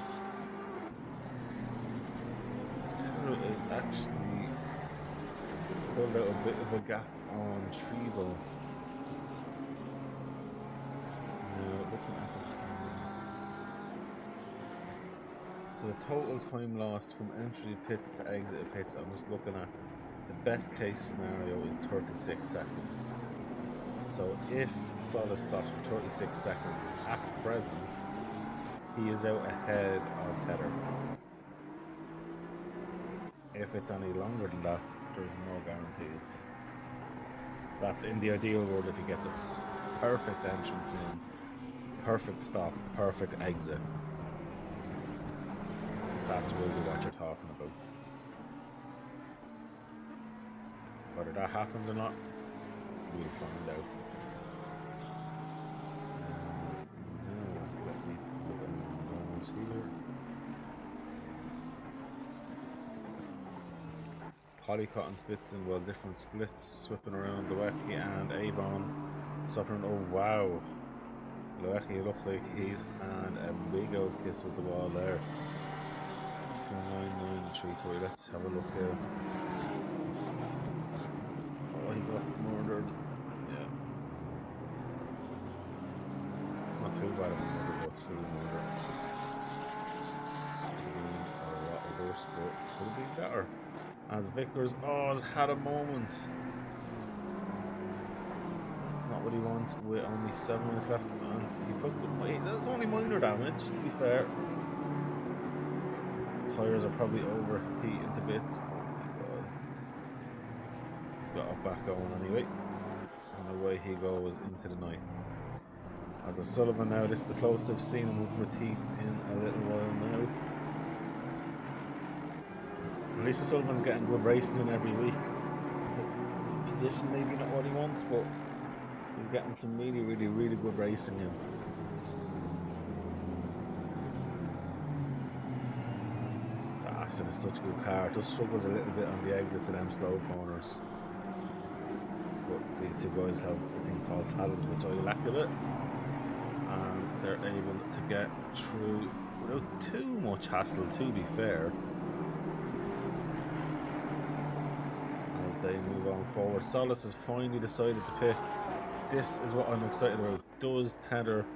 Is actually pulled out a bit of a gap on Treble. Now looking at the times, so the total time lost from entry pits to exit pits, I'm just looking at the best case scenario is 36 seconds. So if Solid stops for 36 seconds at present, he is out ahead of Tether. If it's any longer than that, there's no guarantees. That's in the ideal world if he gets a perfect entrance in, perfect stop, perfect exit. That's really what you're talking about. Whether that happens or not, we'll find out. Let me look at the notes here. Polycott and Spitzen, well, different splits, swapping around Lewecki and Avon. Swapping, oh wow. Lewecki looked like he's had a big old kiss with the ball there. 399, 330, let's have a look here. Oh, he got murdered. Yeah. Not too bad of a murder, but still a murder. Could have been a lot worse, but could have been better. As Vickers, has had a moment. That's not what he wants with only 7 minutes left. He put them away. That's only minor damage, to be fair. Tires are probably overheating to bits. Oh my god. He's got it back going anyway. And away he goes into the night. As a Sullivan now, this is the closest I've seen him with Matisse in a little while now. At least Sullivan's getting good racing in every week. His position maybe not what he wants, but he's getting some really good racing in. The Assetto is such a good car. It just struggles a little bit on the exits of them slow corners. But these two guys have a thing called talent, which I lack a bit. And they're able to get through without too much hassle, to be fair, as they move on forward. Solis has finally decided to pit. This is what I'm excited about. Does Tether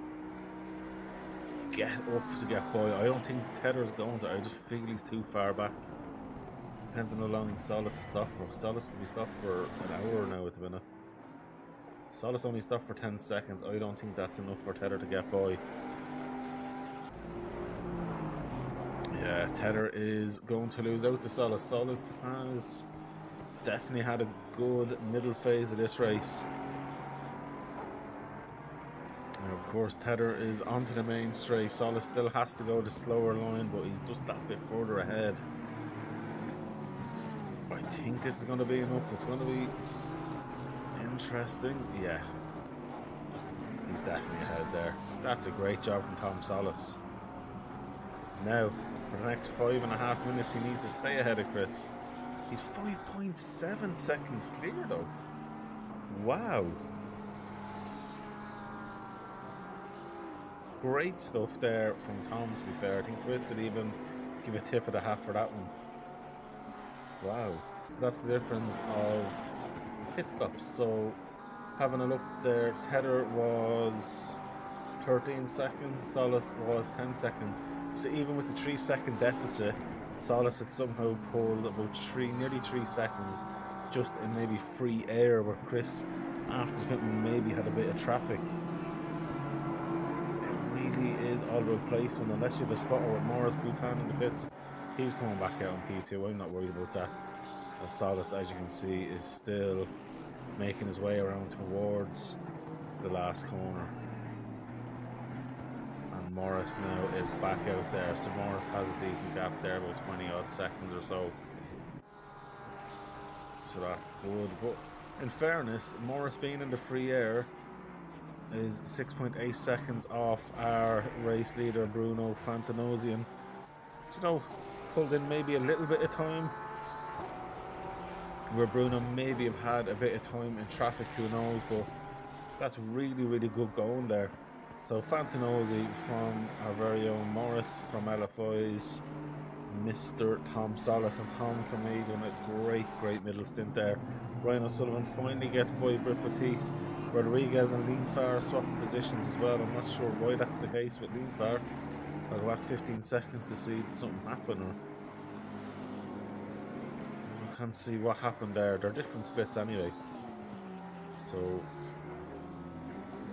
get up to get by? I don't think Tether's going to. I just feel he's too far back. Depends on how long Solis is stopped for. Solis could be stopped for an hour now at the minute. Solis only stopped for 10 seconds. I don't think that's enough for Tether to get by. Yeah, Tether is going to lose out to Solis. Solis has definitely had a good middle phase of this race. And of course, Tether is onto the main straight. Solis still has to go the slower line, but he's just that bit further ahead. I think this is going to be enough. It's going to be interesting. Yeah, he's definitely ahead there. That's a great job from Tom Solis. Now, for the next 5.5 minutes, he needs to stay ahead of Chris. He's 5.7 seconds clear though. Wow. Great stuff there from Tom, to be fair. I think Chris would even give a tip of the hat for that one. Wow. So that's the difference of pit stops. So having a look there, Tether was 13 seconds, Solis was 10 seconds. So even with the 3-second deficit, Solis had somehow pulled about nearly 3 seconds just in maybe free air, where Chris, after the pit, maybe had a bit of traffic. It really is all about placement. Unless you have a spotter with Morris Bhutan in the pits, he's coming back out on P2. I'm not worried about that. As Solis, as you can see, is still making his way around towards the last corner. And Morris now is back out there. So Morris has a decent gap there, about 20 odd seconds or so. So that's good. But in fairness, Morris being in the free air is 6.8 seconds off our race leader, Bruno Fantanosian. You know, pulled in maybe a little bit of time, where Bruno maybe have had a bit of time in traffic, who knows, but that's really, really good going there. So Fantanosi from our very own Morris, from LFI's Mr. Tom Solis, and Tom for me doing a great middle stint there. Ryan O'Sullivan finally gets by Britt Batiste. Rodriguez and Leanfar swapping positions as well. I'm not sure why that's the case with Leanfar. I'll go back 15 seconds to see something happen, or I can't see what happened there. They're different splits anyway. So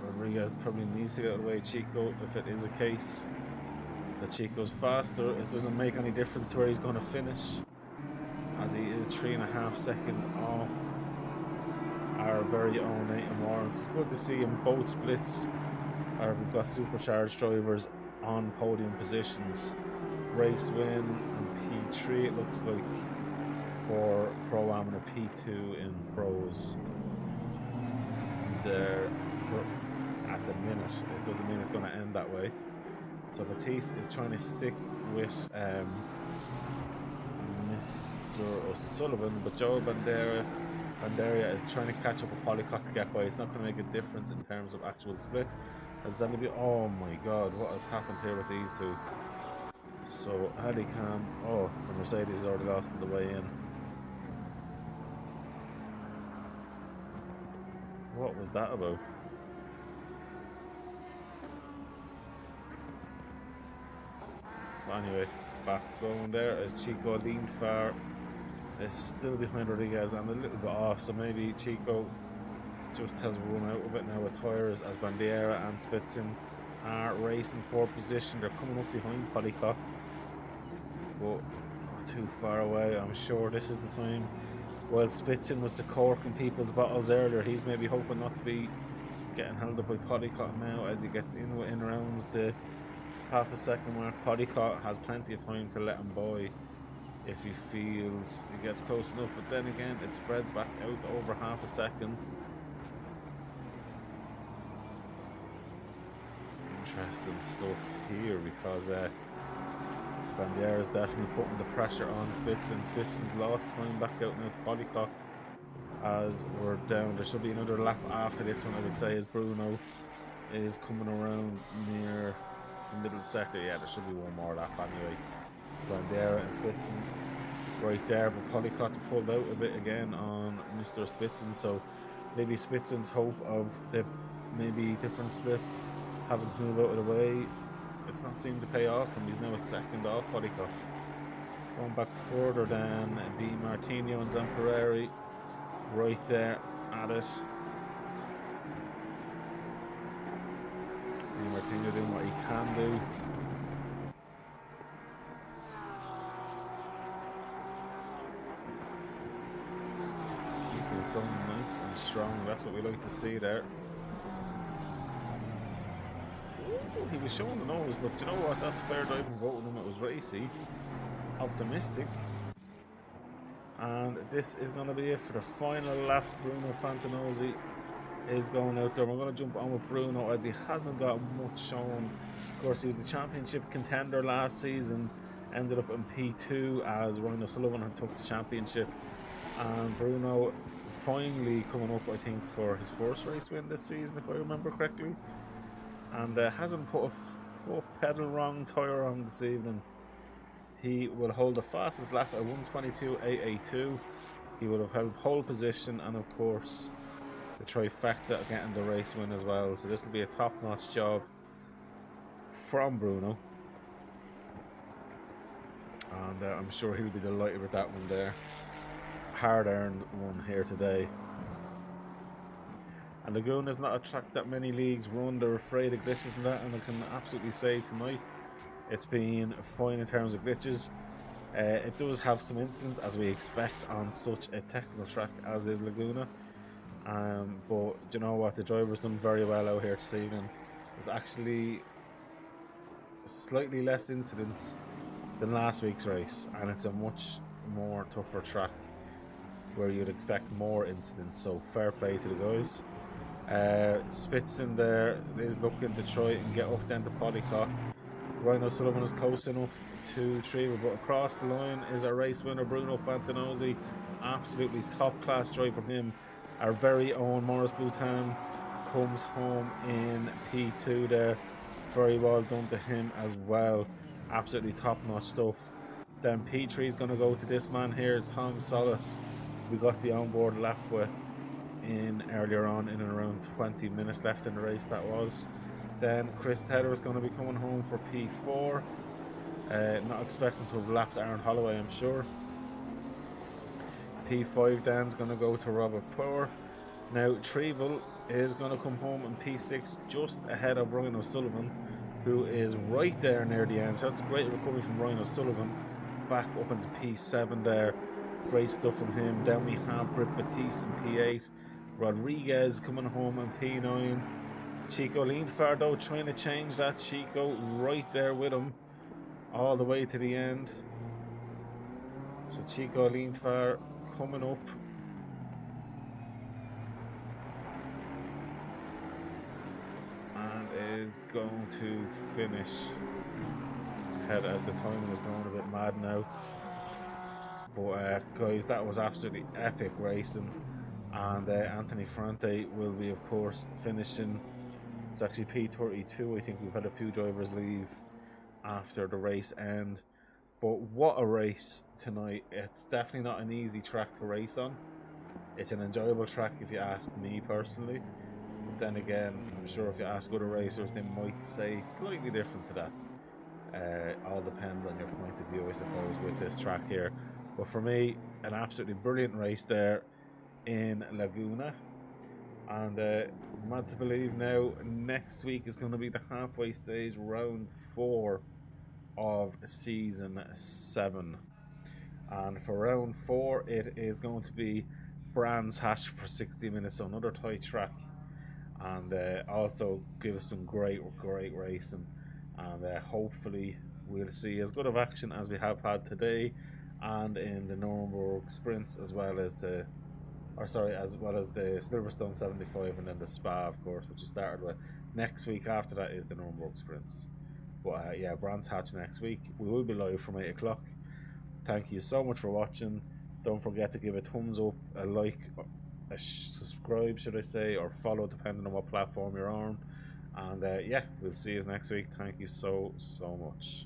Rodriguez probably needs to get out of the way of Chico if it is a case that Chico's faster. It doesn't make any difference to where he's going to finish, as he is 3.5 seconds off our very own Nathan Warren. It's good to see in both splits. We've got supercharged drivers on podium positions. Race win and P3 it looks like for Pro-Am, and a P2 in Pros. There at the minute. It doesn't mean it's going to end that way. So Batiste is trying to stick with Mr. O'Sullivan, but Joe Banderia is trying to catch up with Polycott to get by. It's not going to make a difference in terms of actual split. As oh my god, what has happened here with these two? So Alicam, oh, the Mercedes is already lost on the way in. What was that about? But anyway, back going there as Chico Leanfar is still behind Rodriguez and a little bit off, so maybe Chico just has run out of it now with tires, as Bandiera and Spitzin are racing for position. They're coming up behind Polycott, but not too far away. I'm sure this is the time. Well, Spitzin was corking people's bottles earlier. He's maybe hoping not to be getting held up by Polycott now as he gets in around the half a second mark. Polycott has plenty of time to let him by if he feels he gets close enough, but then again it spreads back out to over half a second. Interesting stuff here, because Bandiera is definitely putting the pressure on Spitzin. Spitzin's lost time back out now to Polycott as we're down. There should be another lap after this one, I would say, as Bruno is coming around near the middle sector. Yeah, there should be one more lap anyway. It's Bandera and Spitzen right there, but Polycott's pulled out a bit again on Mr. Spitzen, so maybe Spitzen's hope of the maybe different split having to move out of the way, it's not seemed to pay off, and he's now a second off Polycott. Going back further than Di Martino and Zamperari, right there at it. Di Martino doing what he can do. Keeping it going nice and strong, that's what we like to see there. Ooh, he was showing the nose, but you know what, that's fair driving voting him, it was racy. Optimistic. And this is going to be it for the final lap. Bruno Fantinosi is going out there. We're going to jump on with Bruno as he hasn't got much shown. Of course, he was the championship contender last season, ended up in P2 as Ryan O'Sullivan had took the championship. And Bruno finally coming up, I think, for his first race win this season, if I remember correctly. And hasn't put a foot pedal wrong, tyre wrong this evening. He will hold the fastest lap at 1:22.882. He will have held pole position and, of course, the trifecta of getting the race win as well. So this will be a top-notch job from Bruno. And I'm sure he'll be delighted with that one there. Hard-earned one here today. And Laguna is not a track that many leagues run. They're afraid of glitches and that, and I can absolutely say tonight it's been fine in terms of glitches. It does have some incidents, as we expect on such a technical track as is Laguna. But you know what? The driver's done very well out here this evening. There's actually slightly less incidents than last week's race, and it's a much more tougher track where you'd expect more incidents. So fair play to the guys. Spitzen there is looking to try and get up then to Polycott. Ryan O'Sullivan is close enough to retrieve, but across the line is our race winner Bruno Fantinosi. Absolutely top class drive from him. Our very own Maurice Boutin comes home in P2 there. Very well done to him as well. Absolutely top notch stuff. Then P3 is going to go to this man here, Tom Solis. We got the onboard lap with in earlier on, in and around 20 minutes left in the race that was. Then Chris Tedder is going to be coming home for P4. Not expecting to have lapped Aaron Holloway, I'm sure. P5 then is going to go to Robert Power. Now Trevel is going to come home in P6 just ahead of Ryan O'Sullivan, who is right there near the end. So that's a great recovery from Ryan O'Sullivan. Back up into P7 there. Great stuff from him. Then we have Britt Batiste in P8. Rodriguez coming home in P9. Chico Lindfar though trying to change that. Chico right there with him all the way to the end. So Chico Lindfar coming up. And is going to finish ahead as the timing is going a bit mad now. But guys, that was absolutely epic racing. And Anthony Ferrante will be, of course, finishing. It's actually P32. I think we've had a few drivers leave after the race end. But what a race tonight. It's definitely not an easy track to race on. It's an enjoyable track if you ask me personally. But then again, I'm sure if you ask other racers, they might say slightly different to that. All depends on your point of view, I suppose, with this track here. But for me, an absolutely brilliant race there in Laguna. And I'm mad to believe now next week is going to be the halfway stage, round 4 of season 7. And for round 4 it is going to be Brands Hatch for 60 minutes, so another tight track, and also give us some great racing, and hopefully we'll see as good of action as we have had today and in the Nürburgring sprints, as well as the Silverstone 75 and then the Spa, of course, which we started with. Next week after that is the Nürburgring sprints. But yeah, Brands Hatch next week. We will be live from 8 o'clock. Thank you so much for watching. Don't forget to give a thumbs up, a like, a subscribe, should I say, or follow, depending on what platform you're on. And yeah, we'll see you next week. Thank you so much.